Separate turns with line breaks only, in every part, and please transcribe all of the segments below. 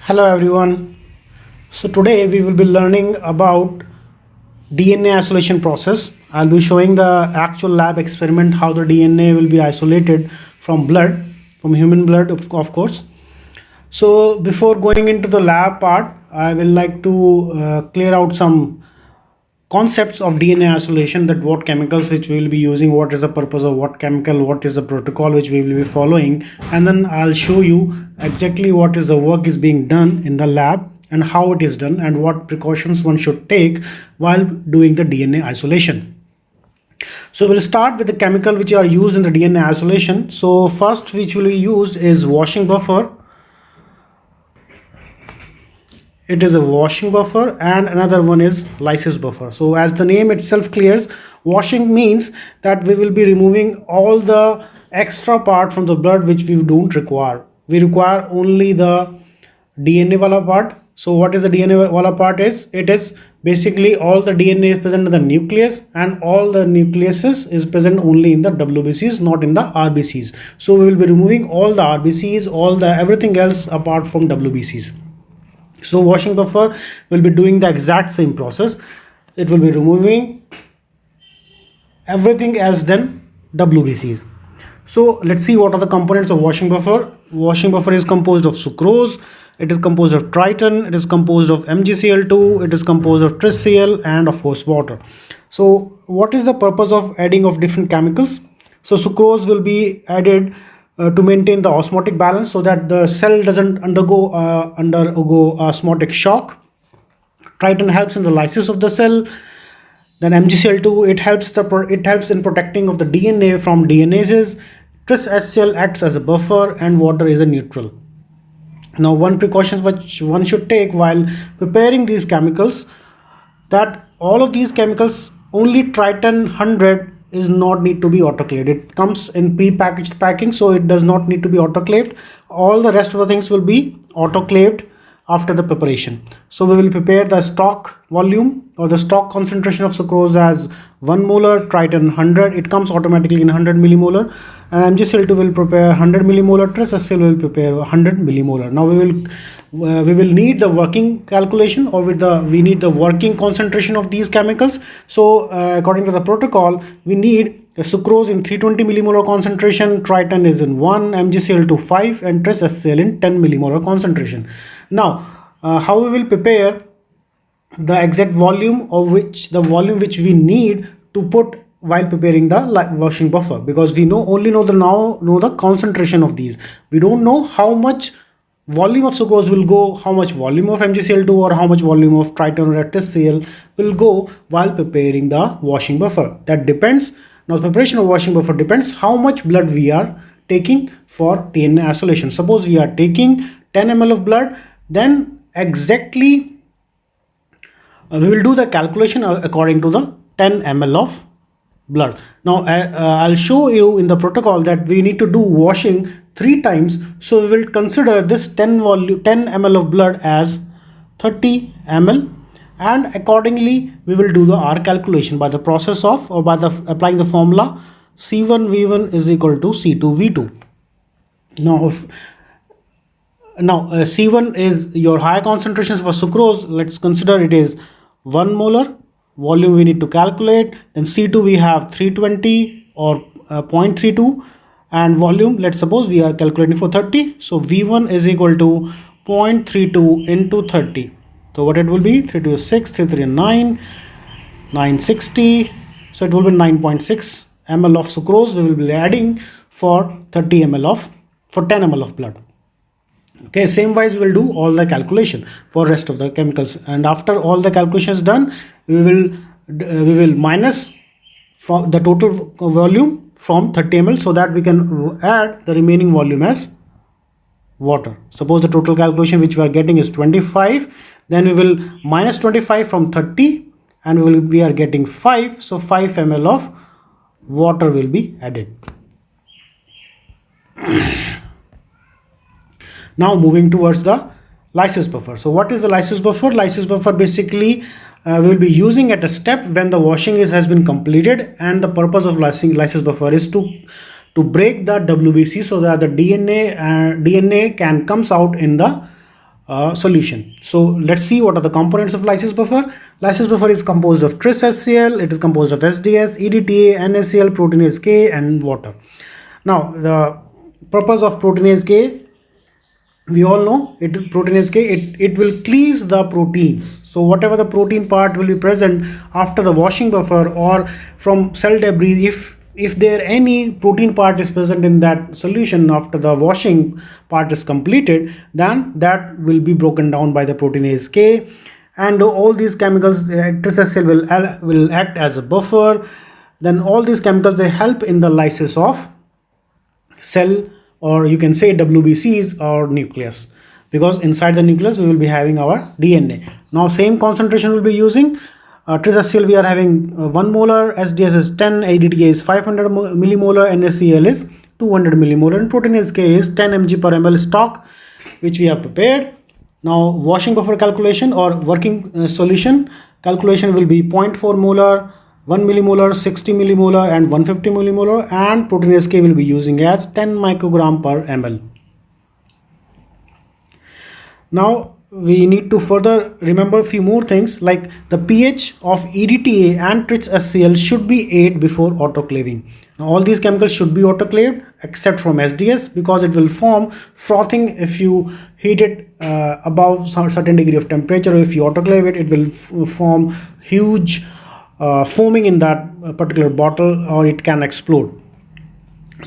Hello everyone. So today we will be learning about DNA isolation process. I'll be showing the actual lab experiment how the DNA will be isolated from blood, from human blood of course. So before going into the lab part, I will like to clear out some concepts of DNA isolation, that what chemicals which we will be using, what is the purpose of what chemical, what is the protocol which we will be following, and then I'll show you exactly what is the work is being done in the lab and how it is done and what precautions one should take while doing the DNA isolation. So we'll start with the chemical which are used in the DNA isolation. So first which will be used is washing buffer. It is a washing buffer, and another one is lysis buffer. So as the name itself clears, washing means that we will be removing all the extra part from the blood which we don't require. We require only the DNA wala part. So what is the DNA wala part is? It is basically all the DNA is present in the nucleus, and all the nucleuses is present only in the WBCs, not in the RBCs. So we will be removing all the RBCs, all the everything else apart from WBCs. So washing buffer will be doing the exact same process. It will be removing everything else than WBCs. So let's see what are the components of washing buffer. Washing buffer is composed of sucrose, it is composed of triton, it is composed of MgCl2, it is composed of TrisCl, and of course water. So what is the purpose of adding of different chemicals? So sucrose will be added to maintain the osmotic balance, so that the cell doesn't undergo osmotic shock. Triton helps in the lysis of the cell. Then MgCl2, it helps in protecting of the DNA from DNases. TrisHCl acts as a buffer, and water is a neutral. Now one precaution which one should take while preparing these chemicals, that all of these chemicals, only Triton 100 is not need to be autoclaved. It comes in pre-packaged packing, so it does not need to be autoclaved. All the rest of the things will be autoclaved after the preparation. So we will prepare the stock volume or the stock concentration of sucrose as 1 molar, Triton 100, it comes automatically in 100 millimolar, and MgCl2 will prepare 100 millimolar, TrisHCl will prepare 100 millimolar. Now we will need the working calculation, or we need the working concentration of these chemicals. So according to the protocol, we need the sucrose in 320 millimolar concentration, Triton is in 1, MgCl2 5, and TrisHCl in 10 millimolar concentration. Now how we will prepare the exact volume, or the volume which we need to put while preparing the washing buffer, because we only know the concentration of these. We don't know how much volume of sucrose will go, how much volume of MgCl2 or how much volume of Triton or TrisCl will go while preparing the washing buffer. That depends. Now the preparation of washing buffer depends how much blood we are taking for DNA isolation. Suppose we are taking 10 ml of blood, then exactly we will do the calculation according to the 10 ml of blood. Now I'll show you in the protocol that we need to do washing 3 times. So we will consider this 10 ml of blood as 30 ml, and accordingly we will do the R calculation by the process of, or by applying the formula C1V1 is equal to C2V2. Now C1 is your higher concentrations for sucrose. Let's consider it is 1 molar. Volume we need to calculate. Then C2 we have 320 or 0.32, and volume, let's suppose we are calculating for 30. So V1 is equal to 0.32 into 30. So what it will be? 3 is 6, 3 3 9, 960. So it will be 9.6 ml of sucrose we will be adding for 10 ml of blood. Okay, same wise we will do all the calculation for rest of the chemicals, and after all the calculations done, we will minus from the total volume from 30 ml, so that we can add the remaining volume as water. Suppose the total calculation which we are getting is 25, then we will minus 25 from 30, and we are getting 5, so 5 ml of water will be added. Now moving towards the lysis buffer. So what is the lysis buffer? Lysis buffer basically we will be using at a step when the washing has been completed, and the purpose of lysis buffer is to break the WBC so that the DNA can comes out in the solution. So let's see what are the components of lysis buffer. Lysis buffer is composed of tris HCl, it is composed of SDS, EDTA, NaCl, proteinase K, and water. Now the purpose of proteinase K, we all know proteinase K, it will cleave the proteins. So whatever the protein part will be present after the washing buffer or from cell debris, if there any protein part is present in that solution after the washing part is completed, then that will be broken down by the proteinase K, and all these chemicals, tris HCl will act as a buffer. Then all these chemicals, they help in the lysis of cell, or you can say WBCs or nucleus, because inside the nucleus we will be having our DNA. Now same concentration will be using. Tris HCl we are having 1 molar, SDS is 10, EDTA is 500 millimolar, NaCl is 200 millimolar, and proteinase K is 10 mg per ml stock which we have prepared. Now washing buffer calculation or working solution calculation will be 0.4 molar, 1 millimolar, 60 millimolar, and 150 millimolar, and proteinase K will be using as 10 microgram per ml. Now we need to further remember a few more things, like the pH of EDTA and tris HCl should be 8 before autoclaving. Now all these chemicals should be autoclaved except from SDS, because it will form frothing if you heat it above certain degree of temperature, or if you autoclave it, it will form huge foaming in that particular bottle, or it can explode.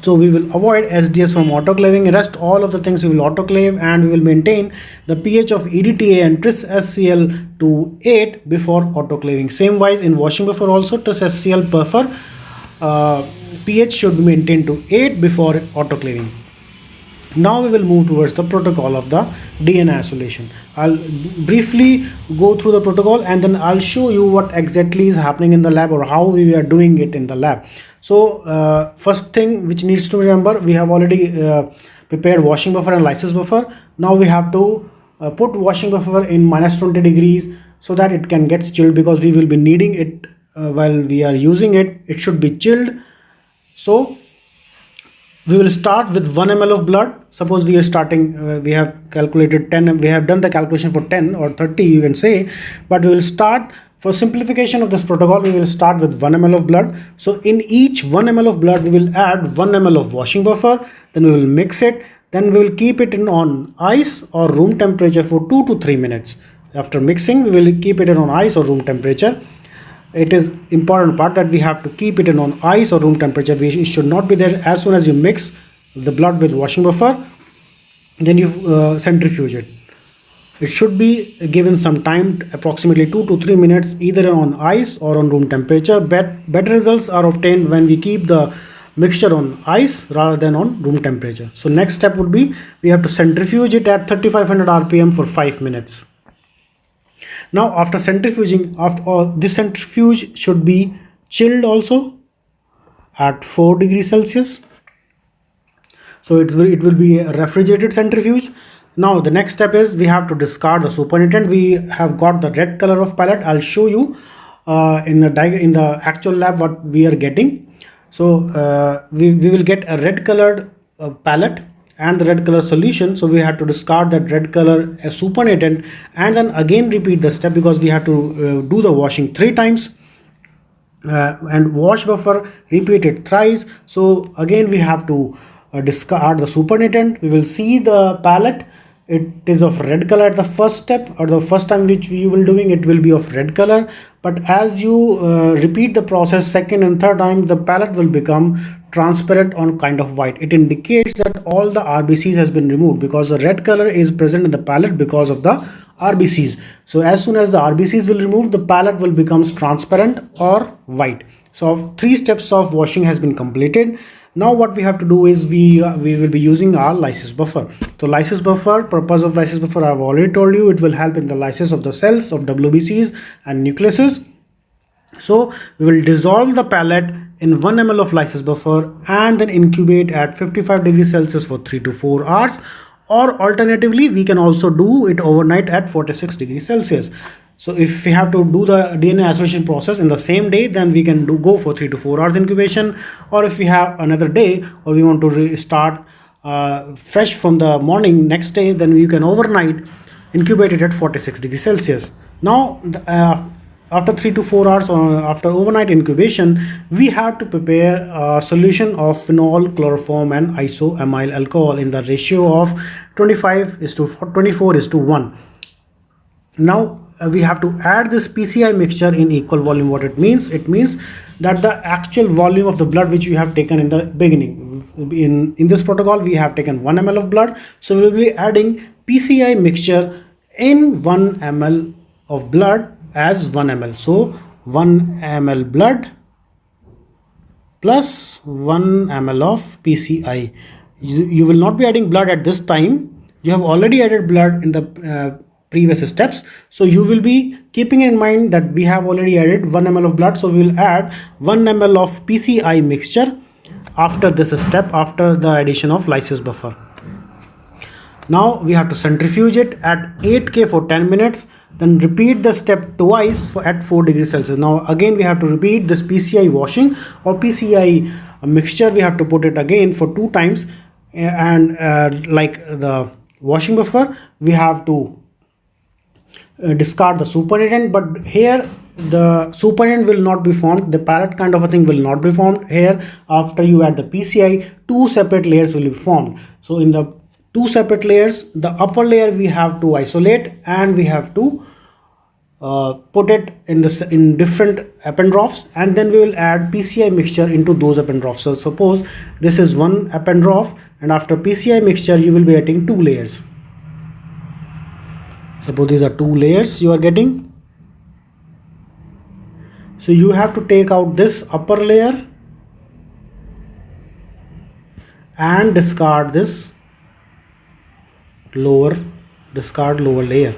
So we will avoid SDS from autoclaving. Rest all of the things we will autoclave, and we will maintain the pH of EDTA and tris HCl to 8 before autoclaving. Same wise in washing buffer also, tris HCl buffer pH should be maintained to 8 before autoclaving. Now we will move towards the protocol of the DNA isolation. I'll briefly go through the protocol, and then I'll show you what exactly is happening in the lab, or how we are doing it in the lab. So first thing which needs to remember, we have already prepared washing buffer and lysis buffer. Now we have to put washing buffer in -20 degrees so that it can get chilled, because we will be needing it while we are using it. It should be chilled. So we will start with 1 ml of blood. Suppose we are starting, we have calculated 10, we have done the calculation for 10 or 30 you can say, but we will start, for simplification of this protocol, we will start with 1 ml of blood. So in each 1 ml of blood, we will add 1 ml of washing buffer, then we will mix it, then we will keep it on ice or room temperature for 2 to 3 minutes. After mixing, we will keep it on ice or room temperature. It is important part that we have to keep it on ice or room temperature. It should not be there as soon as you mix the blood with washing buffer, then you centrifuge it. It should be given some time, approximately 2 to 3 minutes, either on ice or on room temperature. Better results are obtained when we keep the mixture on ice rather than on room temperature. So next step would be, we have to centrifuge it at 3500 rpm for 5 minutes. Now after centrifuging, this centrifuge should be chilled also at 4 degrees Celsius. So it will be a refrigerated centrifuge. Now the next step is, we have to discard the supernatant. We have got the red color of palette. I'll show you in the actual lab what we are getting. So we will get a red colored palette and the red color solution. So we have to discard that red color supernatant, and then again repeat the step, because we have to do the washing 3 times. And wash buffer repeated thrice. So again we have to discard the supernatant. We will see the palette, it is of red color at the first step, or the first time which you will doing, it will be of red color. But as you repeat the process second and third time, the palette will become transparent on kind of white. It indicates that all the RBCs has been removed, because the red color is present in the palette because of the RBCs. So as soon as the RBCs will remove, the palette will become transparent or white. So 3 steps of washing has been completed. Now what we have to do is, we will be using our lysis buffer. So lysis buffer, purpose of lysis buffer I have already told you, it will help in the lysis of the cells of WBCs and nucleuses. So we will dissolve the pellet in 1 ml of lysis buffer and then incubate at 55 degrees Celsius for 3 to 4 hours. Or alternatively, we can also do it overnight at 46 degrees Celsius. So if we have to do the DNA isolation process in the same day, then we can go for 3 to 4 hours incubation. Or if we have another day, or we want to start fresh from the morning next day, then we can overnight incubate it at 46 degrees Celsius. Now after 3 to 4 hours or after overnight incubation, we have to prepare a solution of phenol, chloroform and isoamyl alcohol in the ratio of 24:1. Now we have to add this PCI mixture in equal volume. What it means? It means that the actual volume of the blood which we have taken in the beginning. In this protocol, we have taken 1 ml of blood. So we will be adding PCI mixture in 1 ml of blood as 1 ml. So 1 ml blood plus 1 ml of PCI. You will not be adding blood at this time. You have already added blood in the previous steps, so you will be keeping in mind that we have already added 1 ml of blood, so we will add 1 ml of PCI mixture after this step, after the addition of lysis buffer. Now we have to centrifuge it at 8K for 10 minutes, then repeat the step twice at 4 degrees Celsius. Now again we have to repeat this PCI washing or PCI mixture. We have to put it again for 2 times, and like the washing buffer, we have to discard the supernatant, but here the supernatant will not be formed. The palette kind of a thing will not be formed. Here after you add the PCI, 2 separate layers will be formed. So in the 2 separate layers, the upper layer we have to isolate and we have to put it in different ependrafts, and then we will add PCI mixture into those ependrafts. So suppose this is one ependraft, and after PCI mixture you will be getting 2 layers. Suppose these are 2 layers you are getting. So you have to take out this upper layer and discard this lower layer.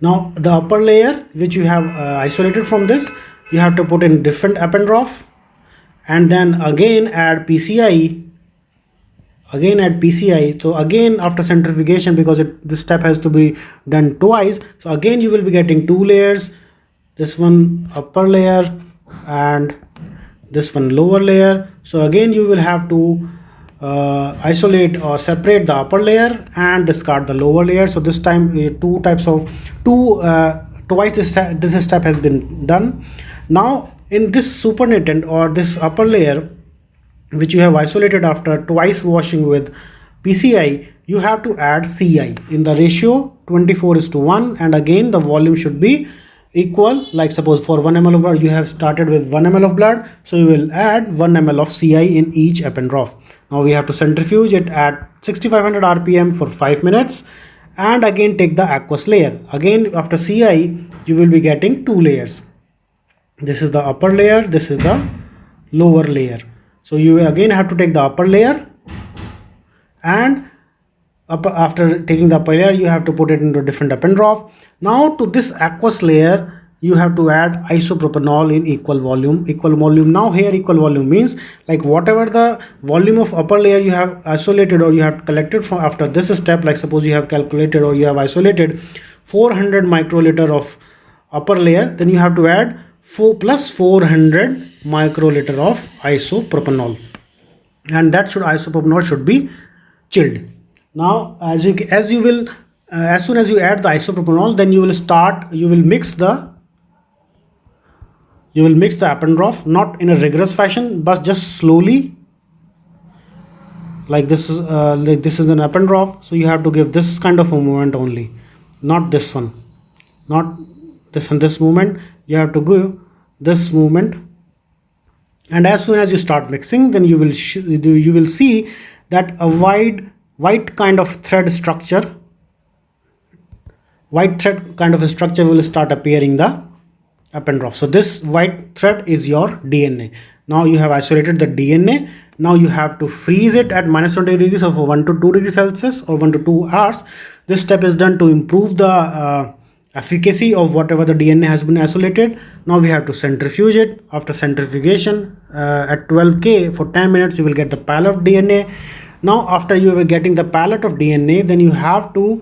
Now the upper layer which you have isolated from this, you have to put in different ependraft, and then again add PCI. So again after centrifugation, because this step has to be done twice, so again you will be getting 2 layers, this one upper layer and this one lower layer. So again you will have to isolate or separate the upper layer and discard the lower layer. So this time twice this step has been done. Now in this supernatant or this upper layer which you have isolated after twice washing with PCI, you have to add CI in the ratio 24:1, and again the volume should be equal. Like suppose for 1 ml of blood you have started with 1 ml of blood, so you will add 1 ml of CI in each ependraft. Now we have to centrifuge it at 6500 rpm for 5 minutes, and again take the aqueous layer. Again after CI you will be getting 2 layers. This is the upper layer, this is the lower layer. So you again have to take the upper layer, and after taking the upper layer you have to put it into a different ependraft. Now to this aqueous layer you have to add isopropanol in equal volume. Now here equal volume means like whatever the volume of upper layer you have isolated or you have collected from after this step, like suppose you have calculated or you have isolated 400 microliter of upper layer, then you have to add 4 plus 400 microliter of isopropanol, and that isopropanol should be chilled. Now as soon as you add the isopropanol, then you will mix the ependraft, not in a rigorous fashion but just slowly. Like this is an ependraft, so you have to give this kind of a movement only, not this one, not this and this movement. You have to give this movement, and as soon as you start mixing, then you will see that a white kind of thread structure, will start appearing the ependraft. So this white thread is your DNA. Now you have isolated the DNA. Now you have to freeze it at -20 degrees of 1 to 2 degrees Celsius or 1 to 2 hours. This step is done to improve the efficacy of whatever the DNA has been isolated. Now we have to centrifuge it. After centrifugation at 12K for 10 minutes you will get the palette of DNA. Now after you are getting the palette of DNA, then you have to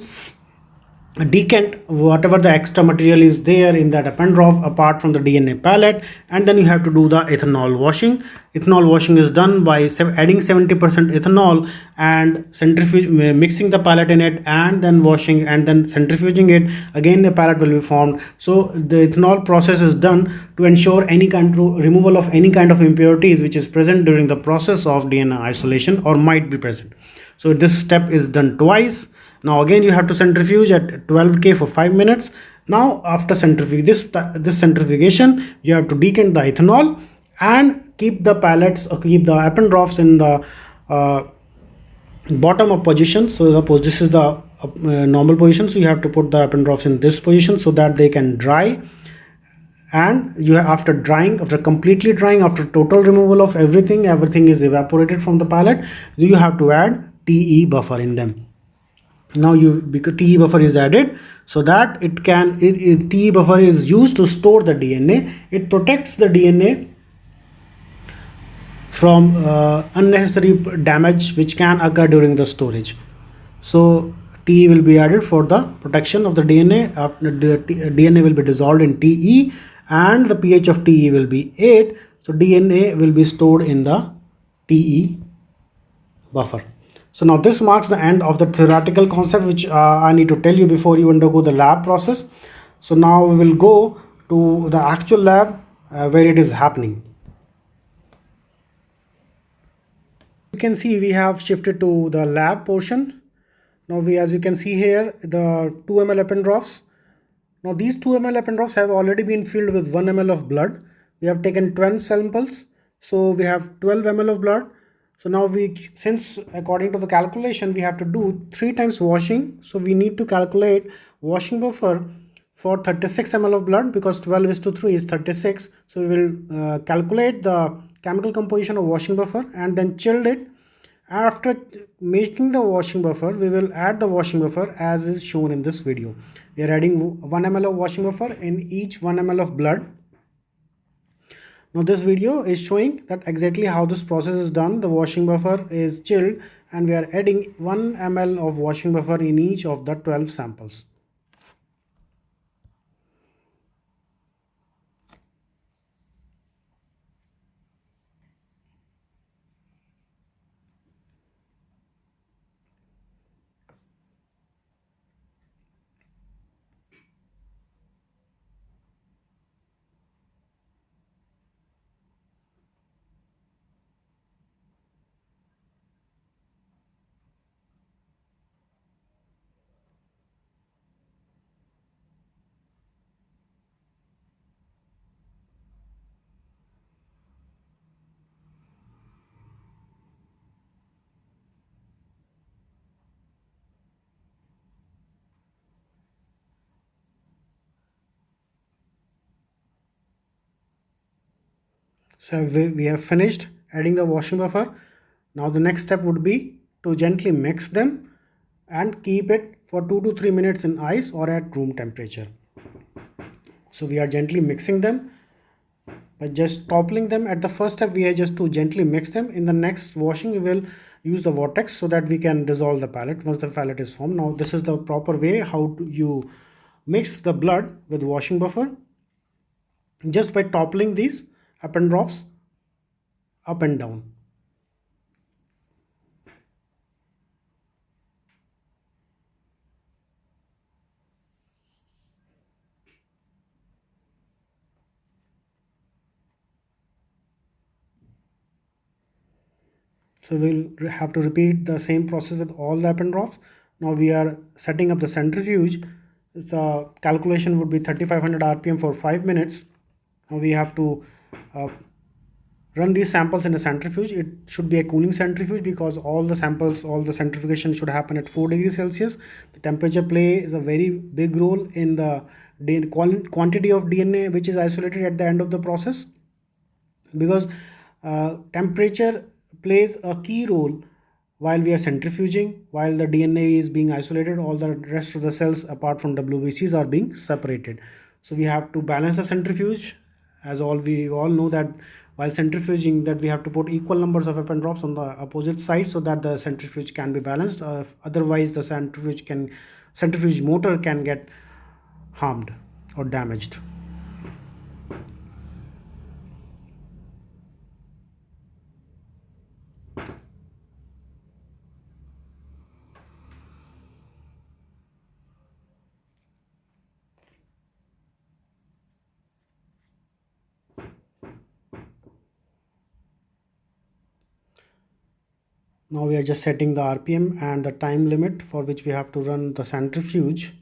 decant whatever the extra material is there in that appendrof apart from the DNA pallet, and then you have to do the ethanol washing. Ethanol washing is done by adding 70% ethanol and mixing the pallet in it, and then washing and then centrifuging it. Again the pallet will be formed. So the ethanol process is done to ensure any kind of removal of any kind of impurities which is present during the process of DNA isolation or might be present. So this step is done twice. Now again you have to centrifuge at 12K for 5 minutes. Now after this centrifugation, you have to decant the ethanol and keep the pellets or keep the appendroffs in the bottom of position. So suppose this is the normal position, so you have to put the appendroffs in this position so that they can dry. And you have, after completely drying, after total removal of everything is evaporated from the pallet, you have to add TE buffer in them. Now because TE buffer is added, so that TE buffer is used to store the DNA. It protects the DNA from unnecessary damage which can occur during the storage. So TE will be added for the protection of the DNA. After the DNA will be dissolved in TE and the pH of TE will be 8. So DNA will be stored in the TE buffer. So now this marks the end of the theoretical concept which I need to tell you before you undergo the lab process. So now we will go to the actual lab where it is happening. You can see we have shifted to the lab portion. Now as you can see here, the 2 ml appendroffs. Now these 2 ml appendroffs have already been filled with 1 ml of blood. We have taken 12 samples, so we have 12 ml of blood. So now since according to the calculation we have to do 3 times washing, so we need to calculate washing buffer for 36 ml of blood, because 12:3 is 36. So we will calculate the chemical composition of washing buffer and then chilled it. After making the washing buffer, we will add the washing buffer as is shown in this video. We are adding 1 ml of washing buffer in each 1 ml of blood. Now this video is showing that exactly how this process is done. The washing buffer is chilled and we are adding 1 ml of washing buffer in each of the 12 samples. So we have finished adding the washing buffer. Now the next step would be to gently mix them and keep it for 2 to 3 minutes in ice or at room temperature. So we are gently mixing them by just toppling them. At the first step we are just to gently mix them. In the next washing we will use the vortex so that we can dissolve the pallet once the pallet is formed. Now this is the proper way how you mix the blood with washing buffer, just by toppling these appendroffs up and down. So we'll have to repeat the same process with all the appendroffs. Now we are setting up the centrifuge. The calculation would be 3500 rpm for 5 minutes. Now we have to run these samples in a centrifuge. It should be a cooling centrifuge because all the centrifugation should happen at 4 degrees Celsius. The temperature plays a very big role in the quantity of DNA which is isolated at the end of the process, because temperature plays a key role while we are centrifuging. While the DNA is being isolated, all the rest of the cells apart from WBCs are being separated. So we have to balance the centrifuge, as we all know that while centrifuging that we have to put equal numbers of appendroffs on the opposite side so that the centrifuge can be balanced. Otherwise the centrifuge can centrifuge motor can get harmed or damaged. Now we are just setting the RPM and the time limit for which we have to run the centrifuge.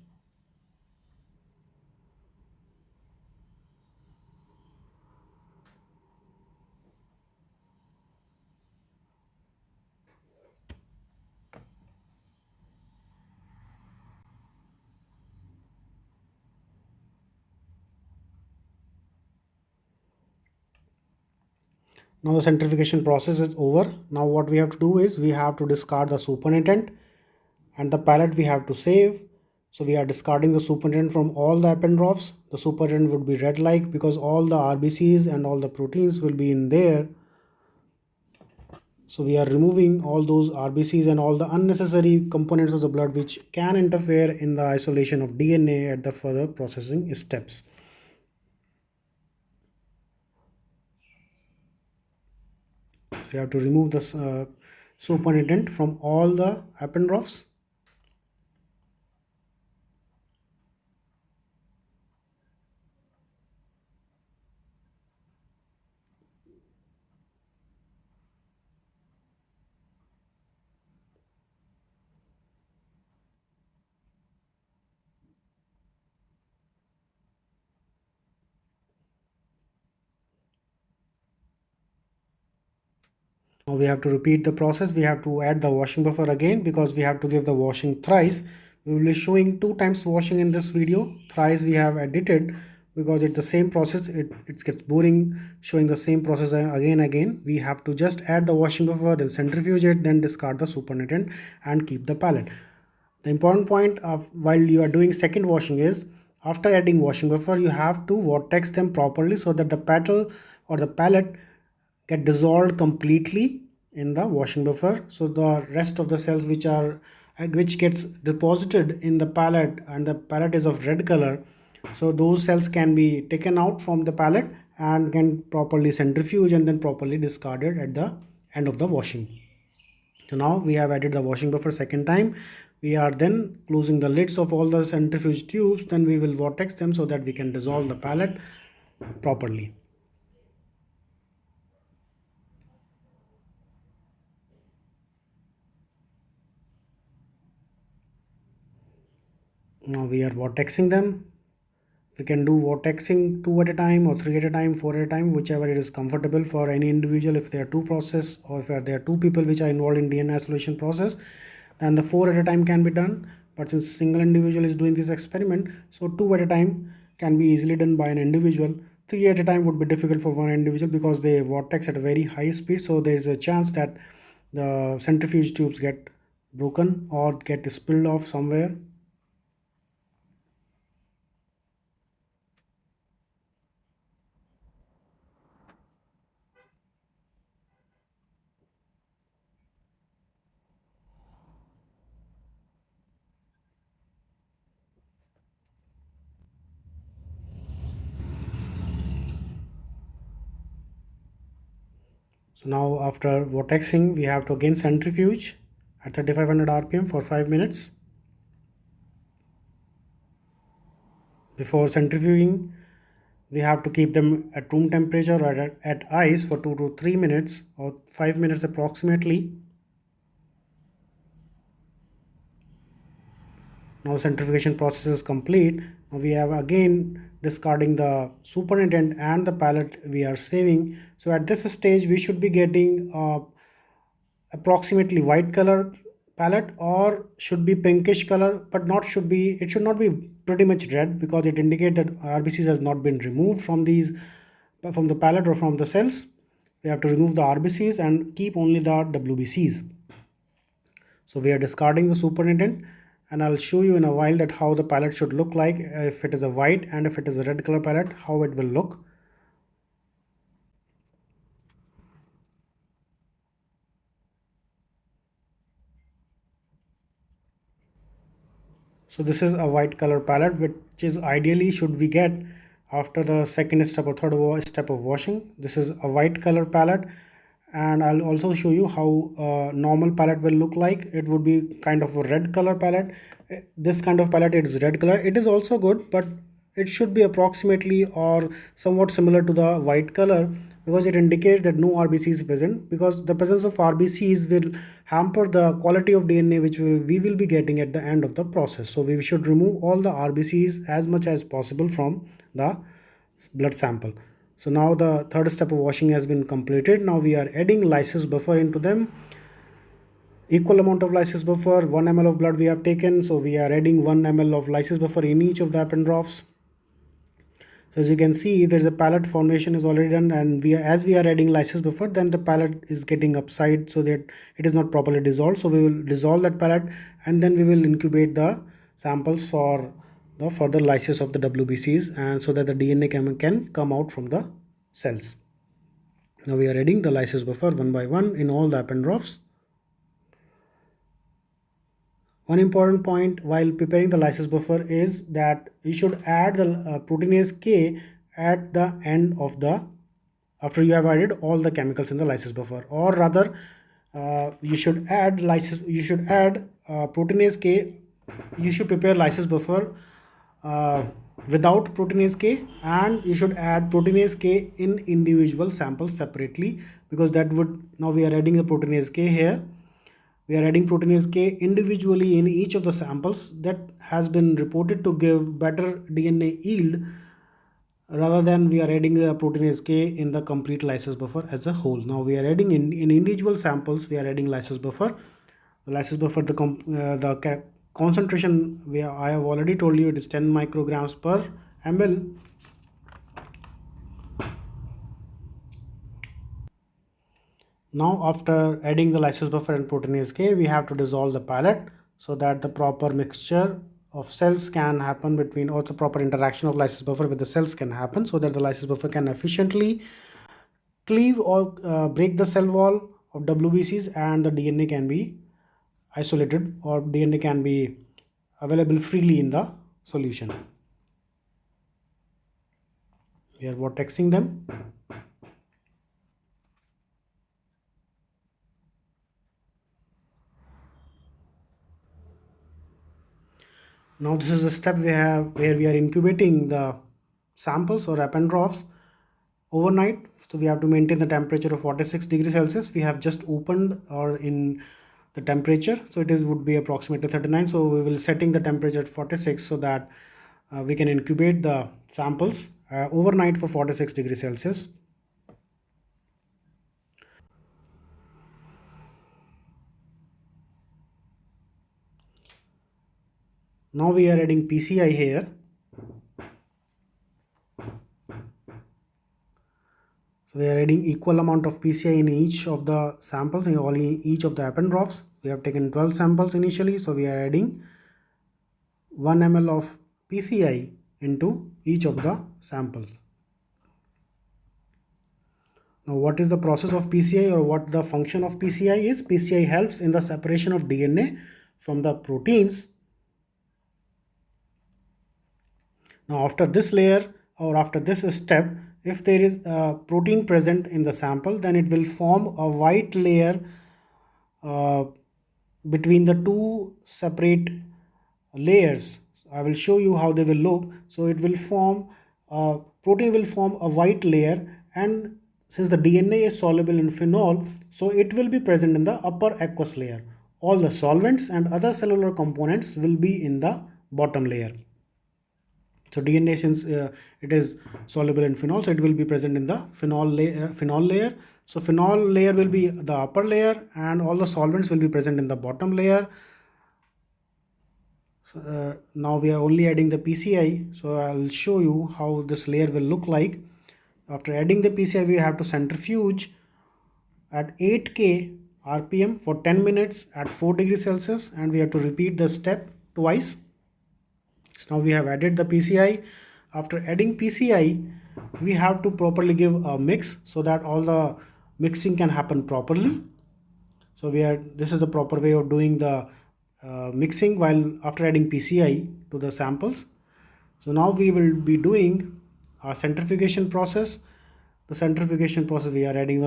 Now the centrifugation process is over. Now what we have to do is we have to discard the supernatant, and the pallet we have to save. So we are discarding the supernatant from all the appendraufs. The supernatant would be red like because all the RBCs and all the proteins will be in there. So we are removing all those RBCs and all the unnecessary components of the blood which can interfere in the isolation of DNA at the further processing steps. We have to remove the supernatant from all the appendraufs. Now we have to repeat the process. We have to add the washing buffer again because we have to give the washing thrice. We will be showing 2 times washing in this video. Thrice we have edited because it's the same process. It gets boring showing the same process again. We have to just add the washing buffer, then centrifuge it, then discard the supernatant and keep the pallet. The important point of while you are doing second washing is after adding washing buffer, you have to vortex them properly so that the petal or the pallet get dissolved completely in the washing buffer. So the rest of the cells which gets deposited in the pallet, and the pallet is of red color, so those cells can be taken out from the pallet and can properly centrifuge and then properly discarded at the end of the washing. So now we have added the washing buffer second time. We are then closing the lids of all the centrifuge tubes. Then we will vortex them so that we can dissolve the pallet properly. Now we are vortexing them. We can do vortexing 2 at a time or 3 at a time, 4 at a time, whichever it is comfortable for any individual. If there are 2 process or if there are 2 people which are involved in DNA isolation process, then the 4 at a time can be done. But since single individual is doing this experiment, so 2 at a time can be easily done by an individual. 3 at a time would be difficult for one individual because they vortex at a very high speed. So there is a chance that the centrifuge tubes get broken or get spilled off somewhere. So now after vortexing, we have to again centrifuge at 3500 RPM for 5 minutes. Before centrifuging, we have to keep them at room temperature or at ice for 2 to 3 minutes or 5 minutes approximately. Now centrifugation process is complete. Now we have again discarding the supernatant and the pallet we are saving. So at this stage we should be getting approximately white color palette, or should be pinkish color, but it should not be pretty much red because it indicates that RBCs has not been removed from the palette or from the cells. We have to remove the RBCs and keep only the WBCs. So we are discarding the supernatant, and I'll show you in a while that how the palette should look like if it is a white, and if it is a red color palette, how it will look. So this is a white color palette, which is ideally should we get after the second step or third step of washing. This is a white color palette, and I'll also show you how a normal palette will look like. It would be kind of a red color palette. This kind of palette is red color. It is also good, but it should be approximately or somewhat similar to the white color, because it indicates that no RBC is present, because the presence of RBCs will hamper the quality of DNA which we will be getting at the end of the process. So we should remove all the RBCs as much as possible from the blood sample. So now the third step of washing has been completed. Now we are adding lysis buffer into them. Equal amount of lysis buffer, 1 ml of blood we have taken, so we are adding 1 ml of lysis buffer in each of the appendrophs. So as you can see, there is a palette formation is already done, and as we are adding lysis buffer, then the palette is getting upside so that it is not properly dissolved. So we will dissolve that palette, and then we will incubate the samples for the further lysis of the WBCs, and so that the DNA can come out from the cells. Now we are adding the lysis buffer one by one in all the appendrophs. One important point while preparing the lysis buffer is that you should add the proteinase K at the end of after you have added all the chemicals in the lysis buffer, or rather you should add proteinase K. You should prepare lysis buffer without proteinase K, and you should add proteinase K in individual samples separately, because that would, now we are adding the proteinase K here. We are adding proteinase K individually in each of the samples. That has been reported to give better DNA yield, rather than we are adding the proteinase K in the complete lysis buffer as a whole. Now we are adding in individual samples, we are adding lysis buffer. The lysis buffer, the concentration, I have already told you, it is 10 micrograms per ml. Now after adding the lysis buffer and proteinase K, we have to dissolve the palette so that the proper mixture of cells can happen between, or the proper interaction of lysis buffer with the cells can happen, so that the lysis buffer can efficiently cleave or break the cell wall of WBCs, and the DNA can be isolated, or DNA can be available freely in the solution. We are vortexing them. Now this is the step we have where we are incubating the samples or appendrophs overnight. So we have to maintain the temperature of 46 degrees Celsius. We have just opened or in the temperature, so it would be approximately 39. So we will setting the temperature at 46 so that we can incubate the samples overnight for 46 degrees Celsius. Now we are adding PCI here. So we are adding equal amount of PCI in each of the samples, in each of the appendrophs. We have taken 12 samples initially, so we are adding 1 ml of PCI into each of the samples. Now what is the process of PCI, or what the function of PCI is? PCI helps in the separation of DNA from the proteins. Now after this layer, or after this step, if there is a protein present in the sample, then it will form a white layer between the two separate layers. I will show you how they will look. So it will form, protein will form a white layer, and since the DNA is soluble in phenol, so it will be present in the upper aqueous layer. All the solvents and other cellular components will be in the bottom layer. So DNA, since it is soluble in phenol, so it will be present in the phenol layer. So phenol layer will be the upper layer, and all the solvents will be present in the bottom layer. So now we are only adding the PCI. So I'll show you how this layer will look like. After adding the PCI, we have to centrifuge at 8K RPM for 10 minutes at 4 degrees Celsius, and we have to repeat the step twice. So now we have added the PCI. After adding PCI, we have to properly give a mix so that all the mixing can happen properly. So this is the proper way of doing the mixing while after adding PCI to the samples. So now we will be doing our centrifugation process. The centrifugation process, we are adding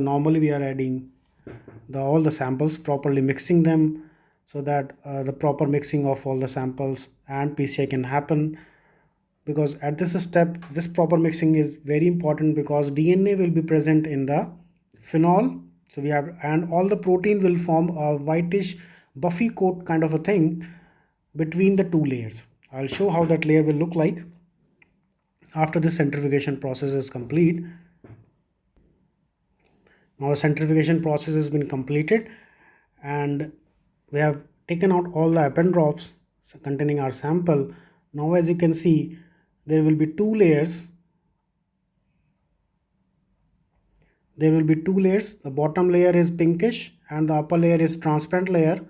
all the samples, properly mixing them so that the proper mixing of all the samples and PCI can happen. Because at this step, this proper mixing is very important because DNA will be present in the phenol. So we have, and all the protein will form a whitish buffy coat kind of a thing between the two layers. I'll show how that layer will look like after the centrifugation process is complete. Now the centrifugation process has been completed and we have taken out all the appendrops containing our sample. Now as you can see, there will be two layers. The bottom layer is pinkish and the upper layer is transparent layer.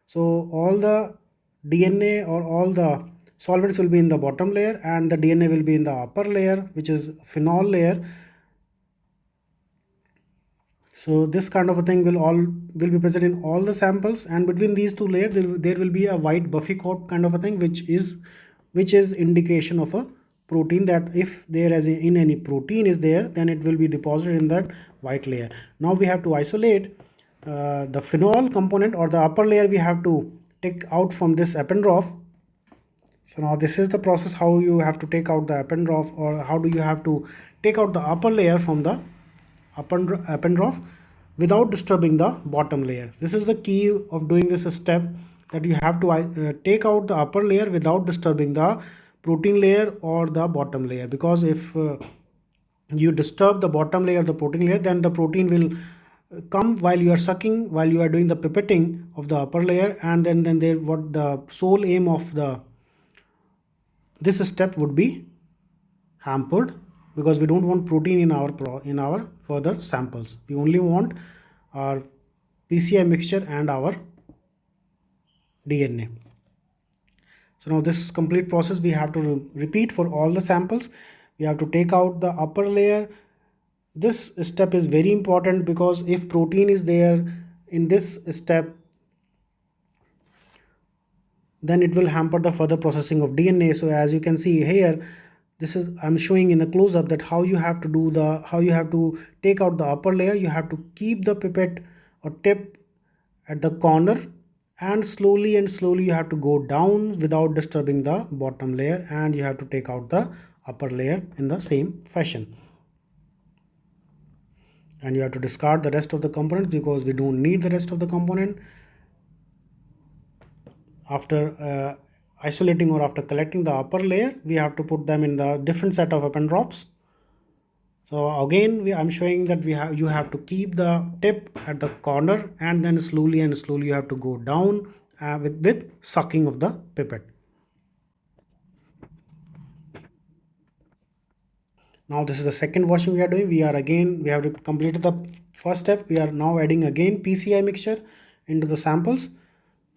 So all the DNA or all the solvents will be in the bottom layer and the DNA will be in the upper layer, which is phenol layer. So this kind of a thing will be present in all the samples, and between these two layers there will be a white buffy coat kind of a thing, which is indication of a protein, that if there is in any protein is there, then it will be deposited in that white layer. Now we have to isolate the phenol component, or the upper layer we have to take out from this appendrop. So now this is the process how you have to take out the appendrop, or how do you have to take out the upper layer from the appendrop without disturbing the bottom layer. This is the key of doing this step, that you have to take out the upper layer without disturbing the protein layer or the bottom layer, because if you disturb the bottom layer, the protein layer, then the protein will come while you are sucking, while you are doing the pipetting of the upper layer, and then there, what the sole aim of this step would be hampered, because we don't want protein in our further samples. We only want our PCI mixture and our DNA. So now this complete process we have to repeat for all the samples. We have to take out the upper layer. This step is very important, because if protein is there in this step, then it will hamper the further processing of DNA. So as you can see here, this is, I'm showing in a close-up that how you have to take out the upper layer. You have to keep the pipette or tip at the corner, and slowly you have to go down without disturbing the bottom layer, and you have to take out the upper layer in the same fashion. And you have to discard the rest of the components, because we don't need the rest of the component. After isolating or after collecting the upper layer, we have to put them in the different set of appendrops. So again, I'm showing that you have to keep the tip at the corner, and then slowly you have to go down with sucking of the pipette. Now this is the second washing we are doing. We have completed the first step. We are now adding again PCI mixture into the samples.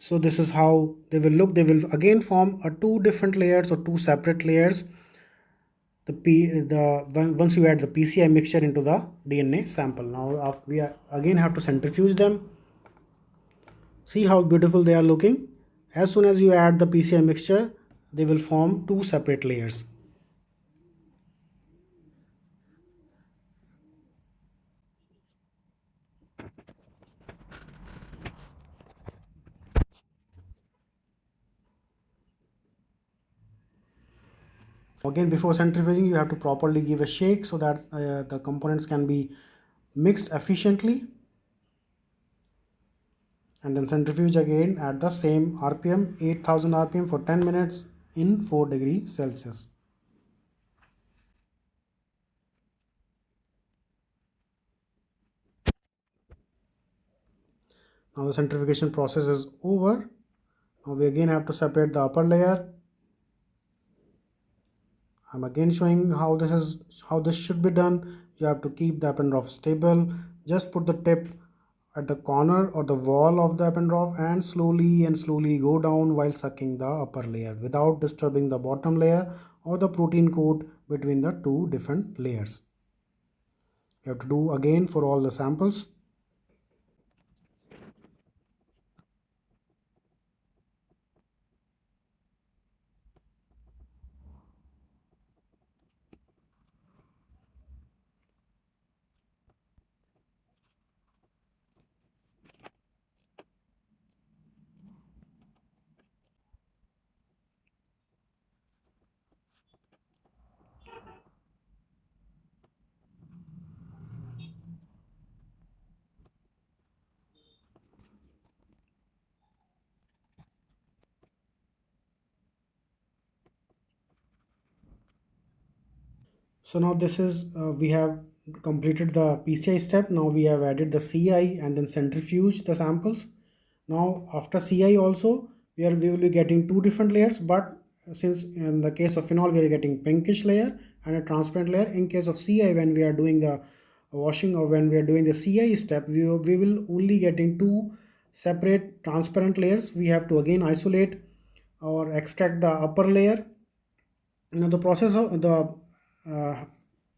So this is how they will look. They will again form two different layers, or two separate layers. Once you add the PCI mixture into the DNA sample. Now we again have to centrifuge them. See how beautiful they are looking. As soon as you add the PCI mixture, they will form two separate layers. Again, before centrifuging, you have to properly give a shake so that the components can be mixed efficiently, and then centrifuge again at the same RPM, 8000 RPM for 10 minutes in 4 degrees Celsius. Now the centrifugation process is over. Now we again have to separate the upper layer. I'm again showing how this should be done. You have to keep the appendrop stable. Just put the tip at the corner or the wall of the appendrop, and slowly go down while sucking the upper layer without disturbing the bottom layer or the protein coat between the two different layers. You have to do again for all the samples. So now this is we have completed the PCI step. Now we have added the CI and then centrifuge the samples. Now after CI also we will be getting two different layers, but since in the case of phenol we are getting pinkish layer and a transparent layer, in case of CI when we are doing the washing or when we are doing the CI step, we will only getting two separate transparent layers. We have to again isolate or extract the upper layer. Now the process of the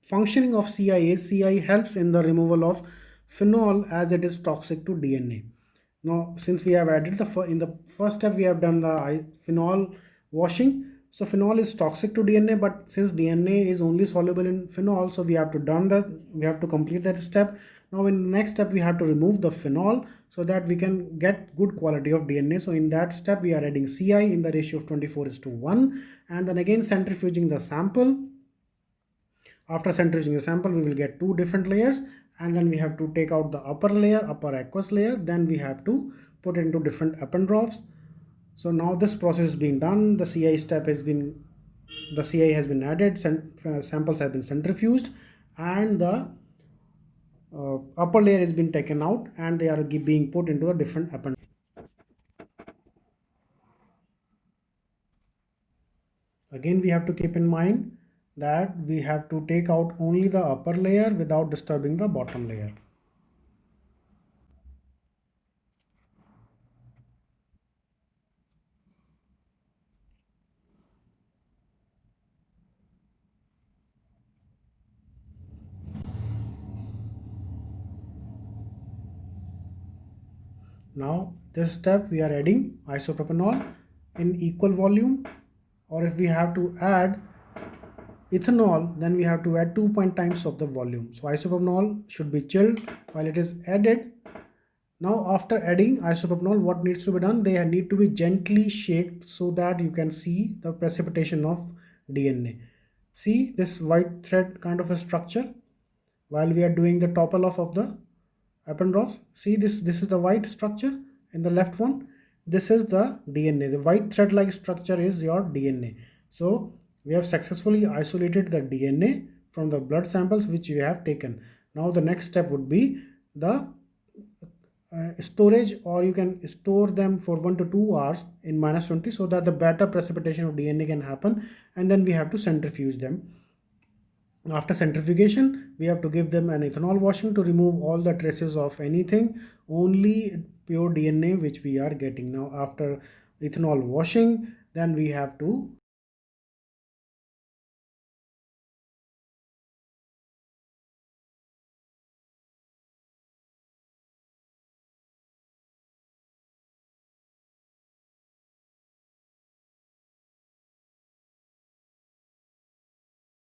functioning of CI is CI helps in the removal of phenol as it is toxic to DNA. Now since we have added the in the first step we have done the phenol washing, so phenol is toxic to DNA, but since DNA is only soluble in phenol, so we have to complete that step. Now in the next step we have to remove the phenol so that we can get good quality of DNA. So in that step we are adding CI in the ratio of 24:1 and then again centrifuging the sample. After centrifuging the sample we will get two different layers, and then we have to take out the upper layer, upper aqueous layer, then we have to put it into different ependraws. So now this process is being done, the CI has been added, samples have been centrifuged, and the upper layer has been taken out and they are being put into a different append. Again we have to keep in mind that we have to take out only the upper layer without disturbing the bottom layer. Now this step we are adding isopropanol in equal volume, or if we have to add ethanol then we have to add 2 times of the volume. So isopropanol should be chilled while it is added. Now after adding isopropanol, what needs to be done? They need to be gently shaked so that you can see the precipitation of DNA. See this white thread kind of a structure while we are doing the topple off of the ependraws. See this is the white structure in the left one. This is the DNA. The white thread like structure is your DNA. So we have successfully isolated the DNA from the blood samples which we have taken. Now the next step would be the storage, or you can store them for 1 to 2 hours in -20 so that the better precipitation of DNA can happen, and then we have to centrifuge them. After centrifugation we have to give them an ethanol washing to remove all the traces of anything, only pure DNA which we are getting. Now after ethanol washing then we have to